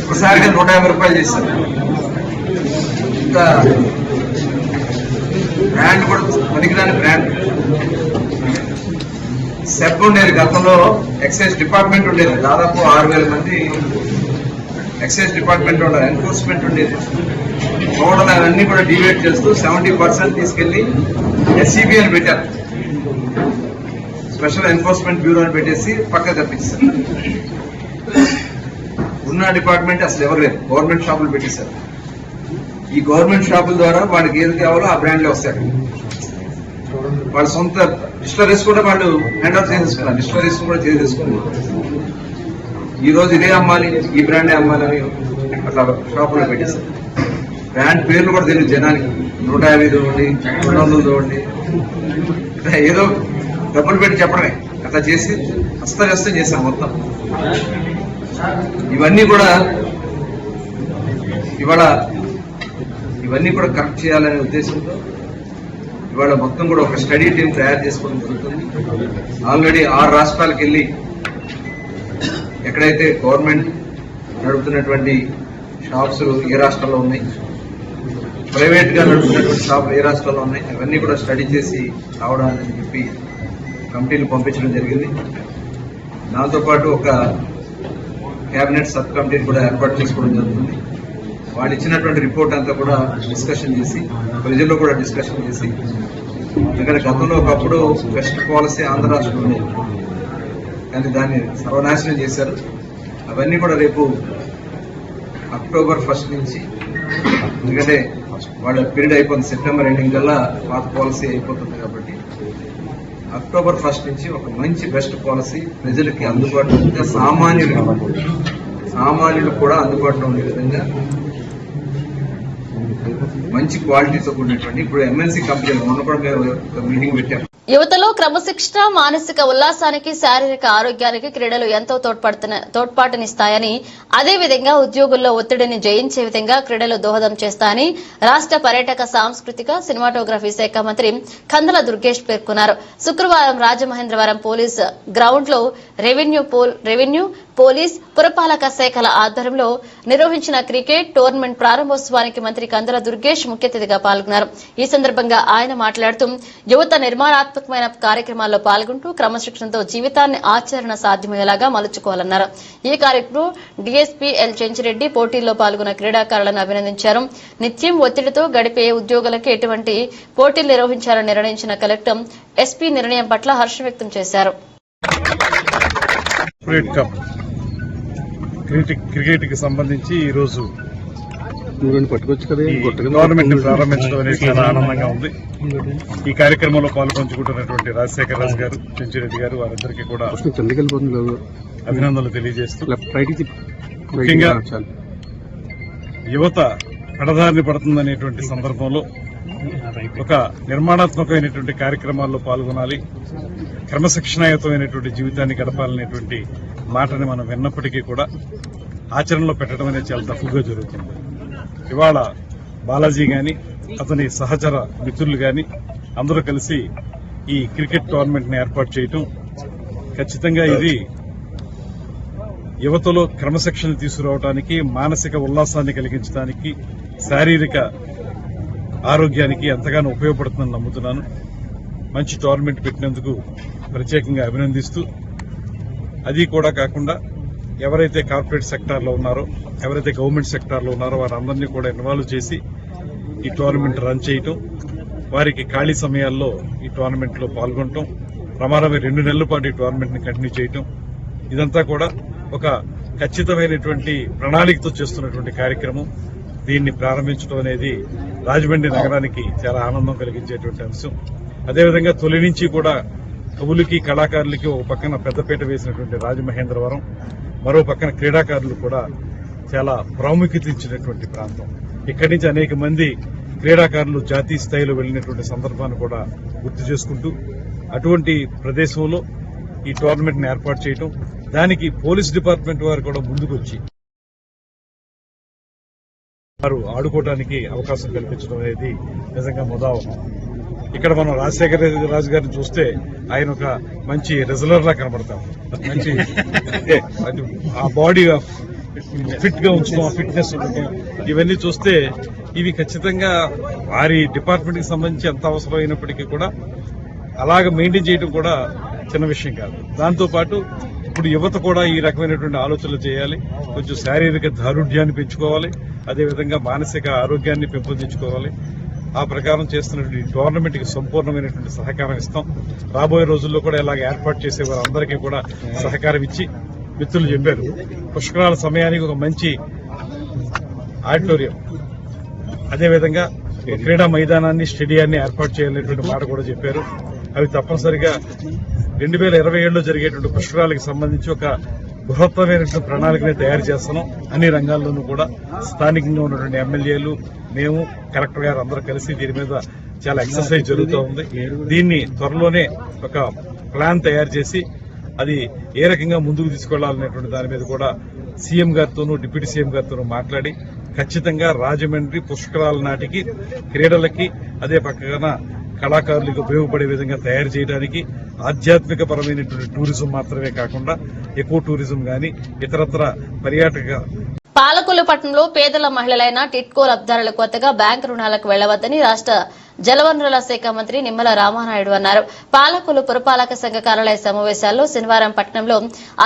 ఒకసారిగా 150 రూపాయలు చేశారు. ఇంకా బ్రాండ్ కూడా పనికిరాని బ్రాండ్. సెబ్ ఉండేది గతంలో, ఎక్సైజ్ డిపార్ట్మెంట్ ఉండేది, దాదాపు 6000 మంది ఎక్సైజ్ డిపార్ట్మెంట్ ఉండేది, ఎన్ఫోర్స్మెంట్ ఉండేది. టోటల్ అవన్నీ కూడా డివైడ్ చేస్తూ 70% తీసుకెళ్లి ఎస్సీబీ అని పెట్టారు, స్పెషల్ ఎన్ఫోర్స్మెంట్ బ్యూరో అని పెట్టేసి పక్క తప్పించారు. ఉన్న డిపార్ట్మెంట్ అసలు ఎవరు లేరు, గవర్నమెంట్ షాపులు పెట్టేశారు. ఈ గవర్నమెంట్ షాపుల ద్వారా వాళ్ళకి ఏది కావాలో ఆ బ్రాండ్లే వస్తాయి. వాళ్ళ సొంత డిస్టరీస్ కూడా వాళ్ళు హ్యాండ్ ఓవర్ చేసేసుకున్నారు. డిస్టరీస్ కూడా చేసేసుకున్నారు. ఈ రోజు ఇదే అమ్మాలి, ఈ బ్రాండే అమ్మాలని అట్లా షాపులో పెట్టేశారు. బ్రాండ్ పేర్లు కూడా తెలియదు జనానికి. 150 చూడండి, 200 చూడండి, ఏదో డబ్బులు పెట్టి చెప్పడమే. అట్లా చేసి అస్తవ్యస్తం చేశాం మొత్తం. ఇవన్నీ కూడా కరెక్ట్ చేయాలనే ఉద్దేశంతో ఇవాళ మొత్తం కూడా ఒక స్టడీ టీం తయారు చేసుకోవడం జరుగుతుంది. ఆల్రెడీ 6 రాష్ట్రాలకు వెళ్ళి ఎక్కడైతే గవర్నమెంట్ నడుపుతున్నటువంటి షాప్స్ ఏ రాష్ట్రాల్లో ఉన్నాయి, ప్రైవేట్ గా నడుపుతున్నటువంటి షాపులు ఏ రాష్ట్రాల్లో ఉన్నాయి, అవన్నీ కూడా స్టడీ చేసి రావడానికి చెప్పి కమిటీలు పంపించడం జరిగింది. దాంతోపాటు ఒక కేబినెట్ సబ్ కమిటీని కూడా ఏర్పాటు చేసుకోవడం జరుగుతుంది. వాళ్ళు ఇచ్చినటువంటి రిపోర్ట్ అంతా కూడా డిస్కషన్ చేసి ప్రజల్లో కూడా డిస్కషన్ చేసి, ఎందుకంటే గతంలో ఒకప్పుడు బెస్ట్ పాలసీ ఆంధ్ర రాష్ట్రంలో కానీ దాన్ని సర్వనాశనం చేశారు. అవన్నీ కూడా రేపు అక్టోబర్ 1 నుంచి, ఎందుకంటే వాళ్ళ పీరియడ్ అయిపోతుంది, సెప్టెంబర్ ఎండింగ్ కల్లా పాత పాలసీ అయిపోతుంది కాబట్టి అక్టోబర్ 1 నుంచి ఒక మంచి బెస్ట్ పాలసీ ప్రజలకి అందుబాటులో ఉంటే సామాన్యులు కూడా అందుబాటులో ఉండే విధంగా మంచి క్వాలిటీతో కూడినటువంటి ఇప్పుడు ఎంఎన్సీ కంపెనీలు మొన్న కూడా మేము మీటింగ్ పెట్టాం. యువతలో క్రమశిక్షణ, మానసిక ఉల్లాసానికి, శారీరక ఆరోగ్యానికి క్రీడలు ఎంతో తోడ్పాటునిస్తాయని, అదేవిధంగా ఉద్యోగుల్లో ఒత్తిడిని జయించే విధంగా క్రీడలు దోహదం చేస్తాయని రాష్ట పర్యాటక, సాంస్కృతిక, సినిమాటోగ్రఫీ శాఖ మంత్రి కందుల దుర్గేష్ పేర్కొన్నారు. శుక్రవారం రాజమహేంద్రవరం పోలీస్ గ్రౌండ్ లో రెవెన్యూ, పోలీస్, పురపాలక శాఖల ఆధ్వర్యంలో నిర్వహించిన క్రికెట్ టోర్నమెంట్ ప్రారంభోత్సవానికి మంత్రి కందుల దుర్గేష్ ముఖ్య అతిథిగా పాల్గొన్నారు. ఈ సందర్భంగా ఆయన మాట్లాడుతూ యువత నిర్మాణాత్మకమైన కార్యక్రమాల్లో పాల్గొంటూ క్రమశిక్షణతో జీవితాన్ని ఆచరణ సాధ్యమయ్యేలాగా మలుచుకోవాలన్నారు. ఈ కార్యక్రమంలో డీఎస్పీ ఎల్ చెంచిరెడ్డి పోటీల్లో పాల్గొన్న క్రీడాకారులను అభినందించారు. నిత్యం ఒత్తిడితో గడిపే ఉద్యోగులకు ఎటువంటి పోటీలు నిర్వహించాలని నిర్ణయించిన కలెక్టర్ ఎస్పీ నిర్ణయం పట్ల హర్షం వ్యక్తం చేశారు. క్రికెట్ కి సంబంధించి ఈ రోజు గవర్నమెంట్ ని ప్రారంభించడం అనేది చాలా ఆనందంగా ఉంది. ఈ కార్యక్రమంలో పాల్పంచుకుంటున్నటువంటి రాజశేఖర్ రాజు గారు, చెంచిరెడ్డి గారు, వారందరికీ కూడా అభినందనలు తెలియజేస్తూ, ముఖ్యంగా యువత పెడదారిని పడుతుందనేటువంటి సందర్భంలో ఒక నిర్మాణాత్మకమైనటువంటి కార్యక్రమాల్లో పాల్గొనాలి, క్రమశిక్షణాయుతమైనటువంటి జీవితాన్ని గడపాలనేటువంటి మాటని మనం విన్నప్పటికీ కూడా ఆచరణలో పెట్టడం అనేది చాలా తక్కువగా జరుగుతుంది. ఇవాళ బాలాజీ గాని, అతని సహచర మిత్రులు గాని అందరూ కలిసి ఈ క్రికెట్ టోర్నమెంట్ ని ఏర్పాటు చేయటం ఖచ్చితంగా ఇది యువతలో క్రమశిక్షణ తీసుకురావడానికి, మానసిక ఉల్లాసాన్ని కలిగించడానికి, శారీరక ఆరోగ్యానికి ఎంతగానో ఉపయోగపడుతుందని నమ్ముతున్నాను. మంచి టోర్నమెంట్ పెట్టినందుకు ప్రత్యేకంగా అభినందిస్తూ, అది కూడా కాకుండా ఎవరైతే కార్పొరేట్ సెక్టార్లో ఉన్నారో, ఎవరైతే గవర్నమెంట్ సెక్టార్లో ఉన్నారో వారందరినీ కూడా ఇన్వాల్వ్ చేసి ఈ టోర్నమెంట్ రన్ చేయటం, వారికి ఖాళీ సమయాల్లో ఈ టోర్నమెంట్ లో పాల్గొనటం, ప్రమాణమే 2 నెలల పాటు ఈ టోర్నమెంట్ ని కంటిన్యూ చేయటం, ఇదంతా కూడా ఒక ఖచ్చితమైనటువంటి ప్రణాళికతో చేస్తున్నటువంటి కార్యక్రమం. దీన్ని ప్రారంభించడం అనేది రాజమండ్రి నగరానికి చాలా ఆనందం కలిగించేటువంటి అంశం. అదేవిధంగా తొలి నుంచి కూడా కవులకి, కళాకారులకి ఒక పక్కన పెద్దపీట వేసినటువంటి రాజమహేంద్రవరం, మరో పక్కన క్రీడాకారులు కూడా చాలా ప్రాముఖ్యత ఇచ్చినటువంటి ప్రాంతం. ఇక్కడి నుంచి అనేక మంది క్రీడాకారులు జాతీయ స్థాయిలో వెళ్లినటువంటి సందర్భాన్ని కూడా గుర్తు చేసుకుంటూ, అటువంటి ప్రదేశంలో ఈ టోర్నమెంట్ ని ఏర్పాటు చేయడం, దానికి పోలీస్ డిపార్ట్మెంట్ వారు కూడా ముందుకొచ్చి వారు ఆడుకోవడానికి అవకాశం కల్పించడం అనేది నిజంగా ముదావహం. ఇక్కడ మనం రాజశేఖర రాజు గారిని చూస్తే ఆయన ఒక మంచి రెజ్లర్ లా కనబడతాం. మంచి ఆ బాడీ ఫిట్ గా ఉంచడం, ఆ ఫిట్నెస్ ఉండటం, ఇవన్నీ చూస్తే ఇవి ఖచ్చితంగా వారి డిపార్ట్మెంట్ కి సంబంధించి ఎంత అవసరమైనప్పటికీ కూడా అలాగ మెయింటైన్ చేయడం కూడా చిన్న విషయం కాదు. దాంతో పాటు ఇప్పుడు యువత కూడా ఈ రకమైనటువంటి ఆలోచనలు చేయాలి. కొంచెం శారీరక దారుఢ్యాన్ని పెంచుకోవాలి, అదేవిధంగా మానసిక ఆరోగ్యాన్ని పెంపొందించుకోవాలి. ఆ ప్రకారం చేస్తున్నటువంటి టోర్నమెంట్ కి సంపూర్ణమైనటువంటి సహకారం ఇస్తాం. రాబోయే రోజుల్లో కూడా ఇలాగ ఏర్పాటు చేసే వారందరికీ కూడా సహకారం ఇచ్చి, మిత్రులు చెప్పారు పుష్కరాల సమయానికి ఒక మంచి ఆడిటోరియం, అదేవిధంగా క్రీడా మైదానాన్ని, స్టేడియాన్ని ఏర్పాటు చేయాలనేటువంటి మాట కూడా చెప్పారు. అవి తప్పనిసరిగా 2027లో జరిగేటువంటి పుష్కరాలకు సంబంధించి ఒక బృహత్తమైనటువంటి ప్రణాళికని తయారు చేస్తున్నాం. అన్ని రంగాల్లోనూ కూడా స్థానికంగా ఉన్నటువంటి ఎమ్మెల్యేలు, మేము, కలెక్టర్ గారు అందరూ కలిసి దీని మీద చాలా ఎక్సర్సైజ్ జరుగుతూ ఉంది. దీన్ని త్వరలోనే ఒక ప్లాన్ తయారు చేసి అది ఏ రకంగా ముందుకు తీసుకెళ్లాలనేటువంటి దాని మీద కూడా సీఎం గారితోనూ డిప్యూటీ సీఎం గారితోనూ మాట్లాడి ఖచ్చితంగా రాజమండ్రి పుష్కరాల నాటికి క్రీడలకి అదే పక్కన కళాకారులకు ఉపయోగపడే విధంగా తయారు చేయడానికి ఆధ్యాత్మిక పరమైనటువంటి టూరిజం మాత్రమే కాకుండా ఎకో టూరిజం గాని ఇతరత్ర పర్యాటక పాలకొల్లుపట్నంలో పేదల మహిళలైన టిట్కో లబ్దారులు కొత్తగా బ్యాంకు రుణాలకు వెళ్లవద్దని రాష్ట జలవనరుల శాఖ మంత్రి నిమ్మల రామానాయుడు అన్నారు. పాలకొల్లు పురపాలక సంఘ కార్యాలయ సమావేశాల్లో శనివారం పట్టణంలో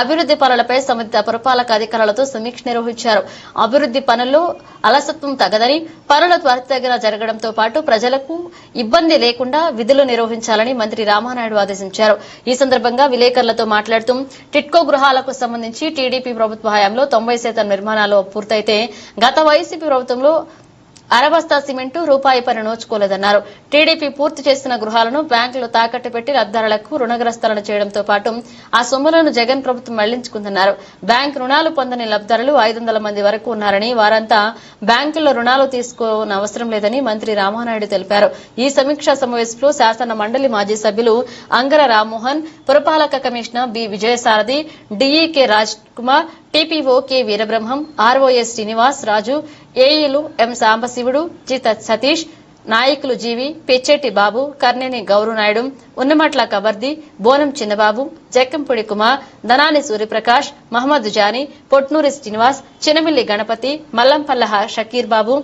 అభివృద్ది పనులపై సంబంధిత పురపాలక అధికారులతో సమీక్ష నిర్వహించారు. అభివృద్ది పనుల్లో అలసత్వం తగదని, పనులు త్వరితగతిన జరగడంతో పాటు ప్రజలకు ఇబ్బంది లేకుండా విధులు నిర్వహించాలని మంత్రి రామానాయుడు ఆదేశించారు. ఈ సందర్భంగా విలేకరులతో మాట్లాడుతూ టిట్కో గృహాలకు సంబంధించి టీడీపీ ప్రభుత్వ హయాంలో 90% నిర్మాణాలు పూర్తయితే గత వైసీపీ ప్రభుత్వంలో అరబస్తా సిమెంటు రూపాయి పని నోచుకోలేదన్నారు. టీడీపీ పూర్తి చేసిన గృహాలను బ్యాంకులు తాకట్టు పెట్టి లబ్దారులకు రుణగ్రస్తాలను చేయడంతో పాటు ఆ సొమ్ములను జగన్ ప్రభుత్వం మళ్లించుకుందన్నారు. బ్యాంకు రుణాలు పొందని లబ్దారులు 500 మంది వరకు ఉన్నారని, వారంతా బ్యాంకుల్లో రుణాలు తీసుకోని అవసరం లేదని మంత్రి రామానాయుడు తెలిపారు. ఈ సమీక్షా సమావేశంలో శాసన మండలి మాజీ సభ్యులు అంగర రామ్మోహన్, పురపాలక commissioner B Vijayasarathi, DE K Raj Kumar, TPO K Veerabrahmam, ROs Srinivas Raju, ఏఈలు ఎం సాంబశివుడు, జి సతీష్, నాయకులు జీవి, పెచ్చెట్టి బాబు, కర్నేని గౌరునాయుడు, ఉన్నమట్ల కబర్ది, బోనం చిన్నబాబు, జక్కంపూడి కుమార్, దనాని సూర్యప్రకాష్, మహమ్మద్ జానీ, పొట్నూరి శ్రీనివాస్, చినమిల్లి గణపతి, మల్లంపల్ల షకీర్ బాబు,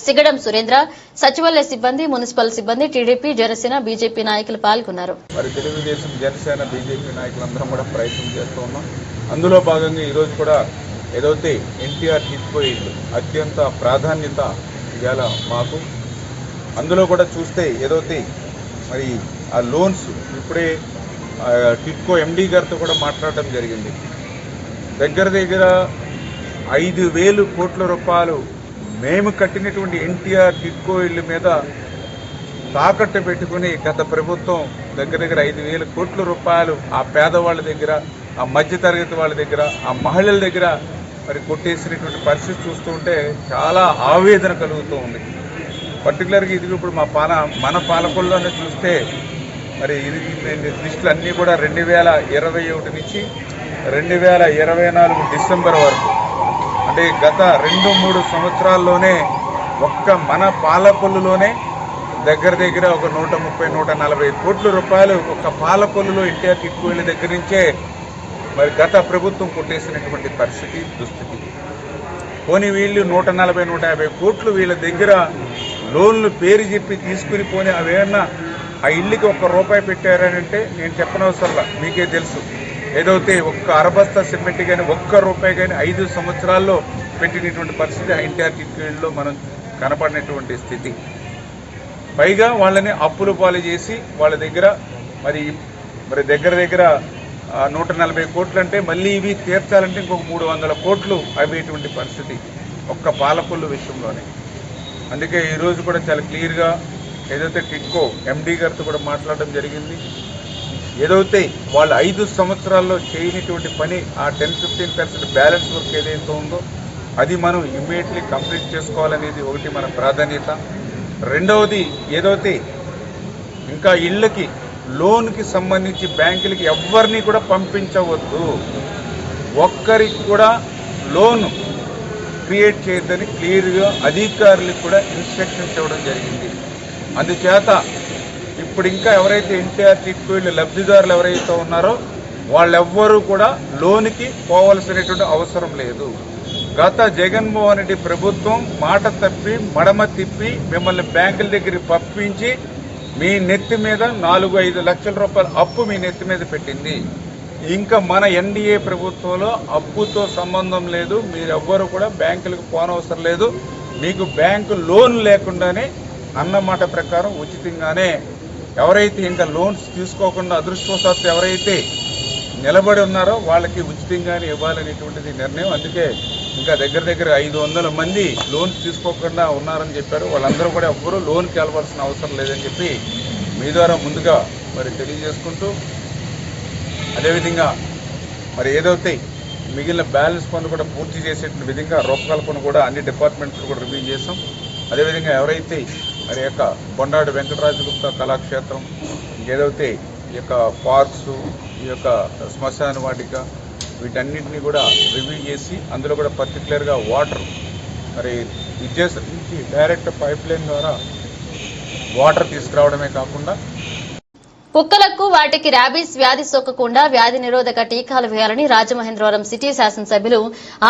సిగడం సురేంద్ర, సచివాలయ సిబ్బంది, మున్సిపల్ సిబ్బంది, టీడీపీ, జనసేన, బీజేపీ నాయకులు పాల్గొన్నారు. మరి తెలుగుదేశం, జనసేన, బీజేపీ నాయకులందరం కూడా ప్రయత్నం చేస్తూ ఉన్నాం. అందులో భాగంగా ఈరోజు కూడా ఏదైతే ఎన్టీఆర్ టిట్కో ఇల్లు అత్యంత ప్రాధాన్యత ఇవాళ మాకు. అందులో కూడా చూస్తే ఏదైతే మరి ఆ లోన్స్ ఇప్పుడే టిట్కో ఎండీ గారితో కూడా మాట్లాడడం జరిగింది. దగ్గర 5,000 కోట్ల రూపాయలు మేము కట్టినటువంటి ఎన్టీఆర్ టిట్కో ఇల్లు మీద తాకట్టు పెట్టుకుని గత ప్రభుత్వం దగ్గర 5,000 కోట్ల రూపాయలు ఆ పేదవాళ్ళ దగ్గర, ఆ మధ్యతరగతి వాళ్ళ దగ్గర, ఆ మహిళల దగ్గర మరి కొట్టేసినటువంటి పరిస్థితి చూస్తూ ఉంటే చాలా ఆవేదన కలుగుతూ ఉంది. పర్టికులర్గా ఇది ఇప్పుడు మన పాలకొల్లోనే చూస్తే మరి లిస్టులు అన్నీ కూడా 2021 నుంచి 2024 డిసెంబర్ వరకు, అంటే గత 2-3 సంవత్సరాల్లోనే ఒక్క మన పాలకొల్లులోనే దగ్గర ఒక 130-140 కోట్ల రూపాయలు ఒక్క పాలకొల్లులో ఎన్టీఆర్ టిట్కో ఇళ్ళ దగ్గర నుంచే మరి గత ప్రభుత్వం కొట్టేసినటువంటి పరిస్థితి, దుస్థితి. పోనీ వీళ్ళు 140-150 కోట్లు వీళ్ళ దగ్గర లోన్లు పేరు చెప్పి తీసుకుని పోనీ అవేమన్నా ఆ ఇల్లుకి ₹1 పెట్టారనంటే నేను చెప్పనవసరంలా, మీకే తెలుసు. ఏదైతే ఒక్క అరబస్తా సిమెంట్ కానీ ₹1 కానీ 5 సంవత్సరాల్లో పెట్టినటువంటి పరిస్థితి ఎన్టీఆర్ టిట్కో ఇళ్ళలో మనం కనపడినటువంటి స్థితి. పైగా వాళ్ళని అప్పులు పాలు చేసి వాళ్ళ దగ్గర మరి దగ్గర 140 కోట్లు అంటే మళ్ళీ ఇవి తీర్చాలంటే ఇంకొక 300 కోట్లు అయ్యేటువంటి పరిస్థితి ఒక్క పాలకొల్లు విషయంలోనే. అందుకే ఈరోజు కూడా చాలా క్లియర్గా ఏదైతే టిట్కో ఎండీ గారితో కూడా మాట్లాడడం జరిగింది. ఏదైతే వాళ్ళు 5 సంవత్సరాల్లో చేయనటువంటి పని ఆ 10-15% బ్యాలెన్స్ వర్క్ ఏదైతే ఉందో అది మనం ఇమ్మీడియట్లీ కంప్లీట్ చేసుకోవాలనేది ఒకటి మన ప్రాధాన్యత. రెండవది ఏదైతే ఇంకా ఇళ్ళకి లోన్కి సంబంధించి బ్యాంకులకి ఎవరిని కూడా పంపించవద్దు, ఒక్కరికి కూడా లోన్ క్రియేట్ చేయొద్దని క్లియర్గా అధికారులకు కూడా ఇన్స్ట్రక్షన్స్ ఇవ్వడం జరిగింది. అందుచేత ఇప్పుడు ఇంకా ఎవరైతే ఎన్టీఆర్ టిట్కో ఇళ్ళ లబ్ధిదారులు ఎవరైతే ఉన్నారో వాళ్ళెవ్వరూ కూడా లోన్కి పోవలసినటువంటి అవసరం లేదు. గత జగన్మోహన్ రెడ్డి ప్రభుత్వం మాట తప్పి మడమ తిప్పి మిమ్మల్ని బ్యాంకుల దగ్గరికి పంపించి మీ నెత్తి మీద 4-5 లక్షల రూపాయల అప్పు మీ నెత్తి మీద పెట్టింది. ఇంకా మన ఎన్డీఏ ప్రభుత్వంలో అప్పుతో సంబంధం లేదు, మీరెవ్వరూ కూడా బ్యాంకులకు పోనవసరం లేదు, మీకు బ్యాంకు లోన్ లేకుండానే అన్నమాట ప్రకారం ఉచితంగానే ఎవరైతే ఇంకా లోన్స్ తీసుకోకుండా అదృష్టవశాత్తు ఎవరైతే నిలబడి ఉన్నారో వాళ్ళకి ఉచితంగానే ఇవ్వాలనేటువంటిది నిర్ణయం. అందుకే ఇంకా దగ్గర 500 మంది లోన్స్ తీసుకోకుండా ఉన్నారని చెప్పారు. వాళ్ళందరూ కూడా ఎవ్వరూ లోన్కి వెళ్ళవలసిన అవసరం లేదని చెప్పి మీ ద్వారా ముందుగా మరి తెలియజేసుకుంటూ, అదేవిధంగా మరి ఏదైతే మిగిలిన బ్యాలెన్స్ పనులు కూడా పూర్తి చేసేటువంటి విధంగా రూపకల్పన కూడా అన్ని డిపార్ట్మెంట్స్ కూడా రివ్యూ చేసాం. అదేవిధంగా ఎవరైతే మరి యొక్క బొండాడు వెంకటరాజగుప్త కళాక్షేత్రం, ఏదైతే ఈ యొక్క పార్క్స్, ఈ యొక్క శ్మశాన వాటిక వీటన్నిటిని కూడా రివ్యూ చేసి అందులో కూడా పర్టికులర్గా వాటర్ మరి విద్యాసంస్థ నుంచి డైరెక్ట్ పైప్ లైన్ ద్వారా వాటర్ తీసుకురావడమే కాకుండా కుక్కలకు వాటికి ర్యాబీస్ వ్యాధి సోకకుండా వ్యాధి నిరోధక టీకాలు వేయాలని రాజమహేంద్రవరం సిటీ శాసనసభ్యులు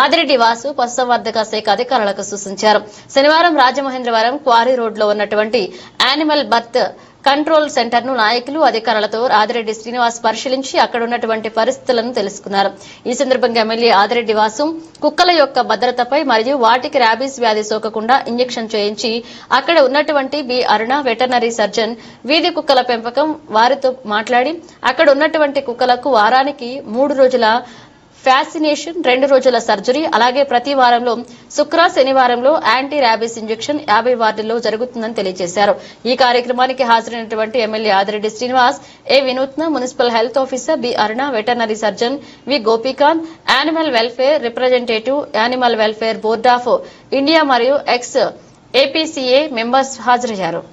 ఆదిరెడ్డి వాసు పశుసంవర్ధక శాఖ అధికారులకు సూచించారు. శనివారం రాజమహేంద్రవరం క్వారీ రోడ్లో ఉన్నటువంటి యానిమల్ బర్త్ కంట్రోల్ సెంటర్ ను నాయకులు అధికారులతో ఆదిరెడ్డి శ్రీనివాస్ పరిశీలించి అక్కడ ఉన్నటువంటి పరిస్థితులను తెలుసుకున్నారు. ఈ సందర్భంగా ఎమ్మెల్యే ఆదిరెడ్డి వాసు కుక్కల యొక్క భద్రతపై మరియు వాటికి ర్యాబీస్ వ్యాధి సోకకుండా ఇంజెక్షన్ చేయించి అక్కడ ఉన్నటువంటి బి అరుణ వెటర్నరీ సర్జన్ వీధి కుక్కల పెంపకం వారితో మాట్లాడి అక్కడ ఉన్నటువంటి కుక్కలకు వారానికి 3 రోజుల వ్యాక్సినేషన్, 2 రోజుల సర్జరీ, అలాగే ప్రతి వారంలో శుక్ర శనివారంలో యాంటీ ర్యాబీస్ ఇంజెక్షన్ 50 వార్డుల్లో జరుగుతుందని తెలియజేశారు. ఈ కార్యక్రమానికి హాజరైనటువంటి MLA Adireddy Srinivas, A Vinutna, municipal health officer B Aruna, veterinary surgeon V Gopikanth, animal welfare representative, animal welfare board of India మరియు ఎక్స్ ఏపీసీఏ మెంబర్స్ హాజరయ్యారు.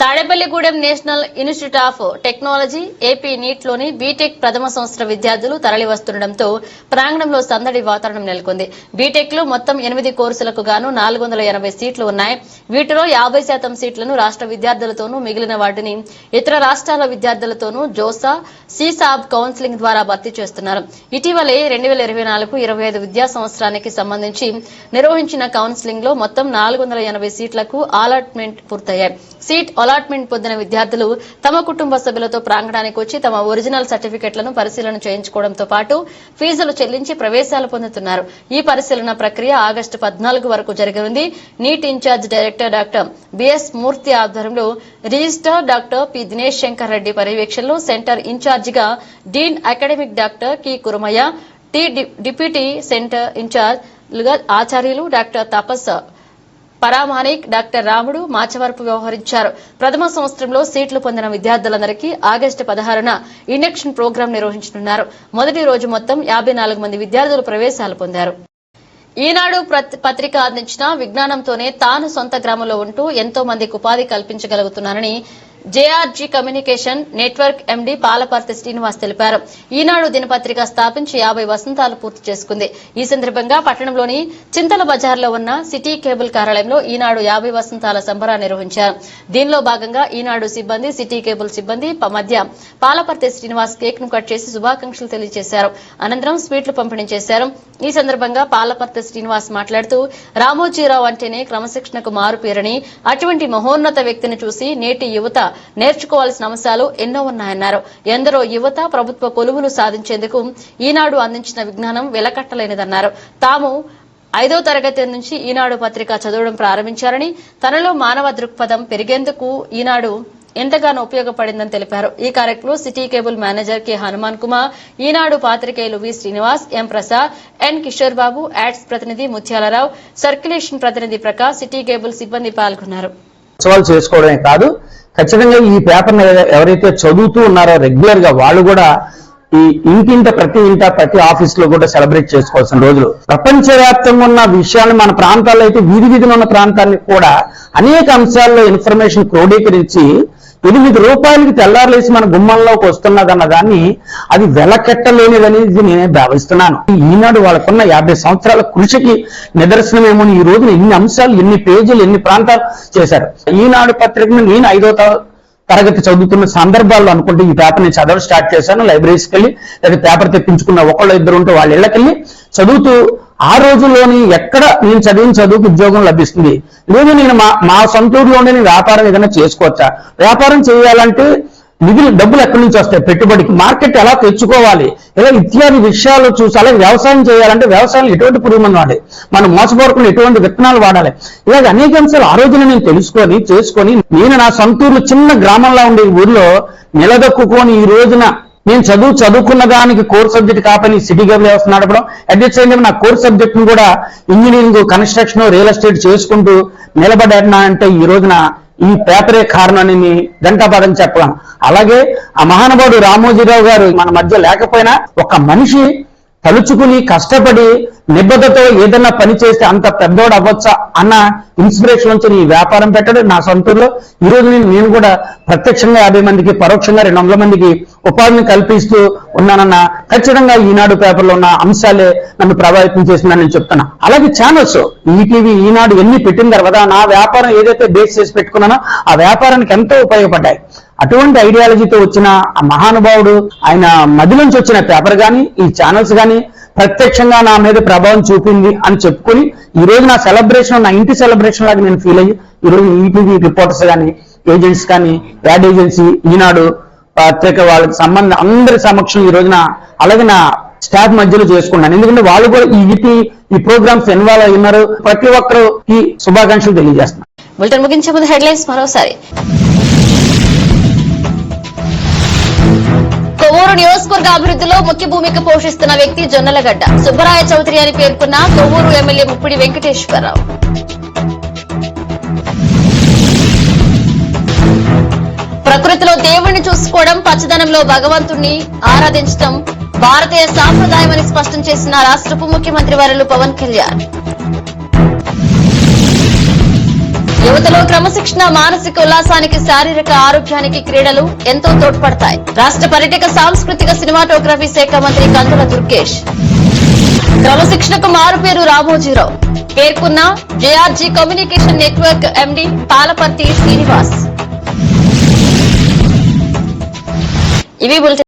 Tadepalligudem national institute of technology AP నీట్లోని బీటెక్ ప్రథమ సంవత్సర విద్యార్థులు తరలివస్తుండటంతో ప్రాంగణంలో సందడి వాతావరణం నెలకొంది. బీటెక్ లో మొత్తం 8 కోర్సులకు గాను 480 సీట్లు ఉన్నాయి. వీటిలో 50% సీట్లను రాష్ట్ర విద్యార్థులతోనూ మిగిలిన వాటిని ఇతర రాష్ట్రాల విద్యార్థులతోనూ జోసా సిసాబ్ కౌన్సిలింగ్ ద్వారా భర్తీ చేస్తున్నారు. ఇటీవలే 2024-25 విద్యా సంవత్సరానికి సంబంధించి నిర్వహించిన కౌన్సిలింగ్ లో మొత్తం 480 సీట్లకు అలాట్మెంట్ పూర్తయ్యాయి. సీట్ అలాట్మెంట్ పొందిన విద్యార్థులు తమ కుటుంబ సభ్యులతో ప్రాంగణానికి వచ్చి తమ ఒరిజినల్ సర్టిఫికెట్లను పరిశీలన చేయించుకోవడంతో పాటు ఫీజులు చెల్లించి ప్రవేశాలు పొందుతున్నారు. ఈ పరిశీలన ప్రక్రియ ఆగస్టు 14 వరకు జరగనుంది. NIT incharge director doctor BS Murthy ఆధ్వర్యంలో registrar doctor P Dinesh Shankar Reddy పర్యవేక్షణలో సెంటర్ ఇన్ఛార్జిగా dean academic doctor K Kuramaiah, deputy centre incharge ఆచార్యులు డాక్టర్ తపస్ పరామానిక్, డాక్టర్ రాముడు మాచవరపు వ్యవహరించారు. ప్రథమ సంవత్సరంలో సీట్లు పొందిన విద్యార్థులందరికీ ఆగస్టు 16న ఇండక్షన్ ప్రోగ్రాం నిర్వహించనున్నారు. మొదటి రోజు మొత్తం 54 మంది విద్యార్థులు ప్రవేశాలు పొందారు. ఈనాడు పత్రిక అందించిన విజ్ఞానంతోనే తాను సొంత గ్రామంలో ఉంటూ ఎంతో మందికి ఉపాధి కల్పించగలుగుతున్నానని JRG communication network MD Palaparthi Srinivas తెలిపారు. ఈనాడు దినపత్రిక స్థాపించి 50 వసంతాలు పూర్తి చేసుకుంది. ఈ సందర్భంగా పట్టణంలోని చింతల బజార్లో ఉన్న సిటీ కేబుల్ కార్యాలయంలో ఈనాడు 50 వసంతాల సంబరాన్ని నిర్వహించారు. దీనిలో భాగంగా ఈనాడు సిబ్బంది, సిటీ కేబుల్ సిబ్బంది మధ్య పాలపర్తి శ్రీనివాస్ కేక్ ను కట్ చేసి శుభాకాంక్షలు తెలియజేశారు. అనంతరం స్వీట్లు పంపిణీ చేశారు. ఈ సందర్భంగా పాలపర్తి శ్రీనివాస్ మాట్లాడుతూ రామోజీరావు అంటేనే క్రమశిక్షణకు మారుపేరని, అటువంటి మహోన్నత వ్యక్తిని చూసి నేటి యువత నేర్చుకోవాల్సిన అంశాలు ఎన్నో ఉన్నాయన్నారు. ఎందరో యువత ప్రభుత్వ కొలువులు సాధించేందుకు ఈనాడు అందించిన విజ్ఞానం వెలకట్టలేనిదన్నారు. తాము 5వ తరగతి నుంచి ఈనాడు పత్రిక చదవడం ప్రారంభించారని, తనలో మానవ దృక్పథం పెరిగేందుకు ఈనాడు ఎంతగానో ఉపయోగపడిందని తెలిపారు. ఈ కార్యక్రమంలో city cable manager K Hanuman Kumar, Eenadu పాత్రికేయులు V Srinivas, M Prasad, N Kishore Babu, ads ప్రతినిధి ముత్యాలరావు, సర్క్యులేషన్ ప్రతినిధి ప్రకాష్, సిటీ కేబుల్ సిబ్బంది పాల్గొన్నారు. ఉత్సవాలు చేసుకోవడమే కాదు, ఖచ్చితంగా ఈ పేపర్ని ఎవరైతే చదువుతూ ఉన్నారో రెగ్యులర్ గా వాళ్ళు కూడా ఈ ప్రతి ఆఫీస్ లో కూడా సెలబ్రేట్ చేసుకోవాల్సిన రోజులు. ప్రపంచవ్యాప్తంగా ఉన్న విషయాన్ని మన ప్రాంతాల్లో అయితే వీధిన ఉన్న ప్రాంతాన్ని కూడా అనేక అంశాల్లో ఇన్ఫర్మేషన్ క్రోడీకరించి 8 రూపాయలకి తెల్లారులేసి మన గుమ్మంలోకి వస్తున్నదన్న దాన్ని అది వెలకెట్టలేనిదనేది నేను భావిస్తున్నాను. ఈనాడు వాళ్ళకున్న 50 సంవత్సరాల కృషికి నిదర్శనమేమో ఈ రోజున ఎన్ని అంశాలు, ఎన్ని పేజీలు, ఎన్ని ప్రాంతాలు చేశారు. ఈనాడు పత్రికను నేను 5వ తరగతి చదువుతున్న సందర్భాల్లో అనుకుంటే ఈ పేపర్ నేను చదవడం స్టార్ట్ చేశాను. లైబ్రరీస్కి వెళ్ళి లేదా పేపర్ తెప్పించుకున్న ఒకళ్ళు ఇద్దరు ఉంటే వాళ్ళ ఇళ్ళకెళ్ళి చదువుతూ ఆ రోజుల్లోని ఎక్కడ నేను చదివిన చదువుకు ఉద్యోగం లభిస్తుంది, లేదు నేను మా సొంత ఊరిలోనే నేను వ్యాపారం ఏదైనా చేసుకోవచ్చా, వ్యాపారం చేయాలంటే మిగిలిన డబ్బులు ఎక్కడి నుంచి వస్తాయి, పెట్టుబడికి మార్కెట్ ఎలా తెచ్చుకోవాలి, ఇలా ఇత్యాది విషయాలు చూసి, అలాగే వ్యవసాయం చేయాలంటే వ్యవసాయం ఎటువంటి పురుగు మందు వాడాలి, మనం మోసపోకుండా ఎటువంటి విత్తనాలు వాడాలి, ఇలాగ అనేక అంశాలు ఆ రోజున నేను చేసుకొని నేను నా సొంత ఊర్లో చిన్న గ్రామంలో ఉండే ఊర్లో నిలదొక్కుని ఈ రోజున నేను చదువుకున్న దానికి కోర్ సబ్జెక్ట్ కాపని సిటీ కేబుల్ వ్యవస్థ నడపడం, అట్ ది సేమ్ టైం నా కోర్ సబ్జెక్ట్ ను కూడా ఇంజనీరింగ్, కన్స్ట్రక్షన్, రియల్ ఎస్టేట్ చేసుకుంటూ నిలబడ్డా అంటే ఈ రోజున ఈ పేపరే కారణాన్ని గంటాపదం చెప్పగలను. అలాగే ఆ మహానుభావుడు రామోజీరావు గారు మన మధ్య లేకపోయినా ఒక మనిషి తలుచుకుని కష్టపడి నిబద్ధతతో ఏదన్నా పని చేస్తే అంత పెద్దోడు అవ్వచ్చా అన్న ఇన్స్పిరేషన్ నుంచి ఈ వ్యాపారం పెట్టడం నా సొంతూరులో ఈ రోజు నేను కూడా ప్రత్యక్షంగా 50 మందికి పరోక్షంగా 200 మందికి ఉపాధిని కల్పిస్తూ ఉన్నానన్న ఖచ్చితంగా ఈనాడు పేపర్లో ఉన్న అంశాలే నన్ను ప్రభావితం చేసిందని నేను చెప్తున్నా. అలాగే ఛానల్స్ ఈటీవీ ఈనాడు ఎన్ని పెట్టిన తర్వాత నా వ్యాపారం ఏదైతే బేస్ చేసి పెట్టుకున్నానో ఆ వ్యాపారానికి ఎంతో ఉపయోగపడ్డాయి. అటువంటి ఐడియాలజీతో వచ్చిన ఆ మహానుభావుడు ఆయన మధ్యలోంచి వచ్చిన పేపర్ గాని ఈ ఛానల్స్ గాని ప్రత్యక్షంగా నా మీద ప్రభావం చూపింది అని చెప్పుకుని ఈ రోజు నా సెలబ్రేషన్ నా ఇంటి సెలబ్రేషన్ లాగా నేను ఫీల్ అయ్యి ఈ రోజు ఈటీవీ రిపోర్టర్స్ కానీ ఏజెంట్స్ కానీ యాడ్ ఏజెన్సీ ఈనాడు పత్రిక వాళ్ళకి సంబంధం అందరి సమక్షం ఈ రోజున అలాగే నా స్టాఫ్ మధ్యలో చేసుకున్నాను. ఎందుకంటే వాళ్ళు కూడా ఈ ప్రోగ్రామ్స్ ఇన్వాల్వ్ అయి ఉన్నారు. ప్రతి ఒక్కరికి శుభాకాంక్షలు తెలియజేస్తున్నారు. బులెటిన్ ముగించే ముందు హెడ్లైన్స్ మరోసారి. కొవ్వూరు నియోజకవర్గ అభివృద్ధిలో ముఖ్య భూమిక పోషిస్తున్న వ్యక్తి జొన్నలగడ్డ సుబ్బరాయ చౌదరి అని పేర్కొన్న కొవ్వూరు ఎమ్మెల్యే ముప్పిడి వెంకటేశ్వరరావు. ప్రకృతిలో దేవుణ్ణి చూసుకోవడం, పచ్చదనంలో భగవంతుణ్ణి ఆరాధించడం భారతీయ సాంప్రదాయమని స్పష్టం చేసిన రాష్ట్ర ఉప ముఖ్యమంత్రి వర్యులు పవన్ కళ్యాణ్. యువతలో క్రమశిక్షణ, మానసిక ఉల్లాసానికి, శారీరక ఆరోగ్యానికి క్రీడలు ఎంతో తోడ్పడతాయి. రాష్ట్ర పర్యాటక సాంస్కృతిక సినిమాటోగ్రఫీ శాఖ మంత్రి కందుల దుర్గేష్. క్రమశిక్షణకు మారుపేరు రామోజీరావు పేర్కొన్న JRG communication network MD Palaparthi Srinivas. ఇవి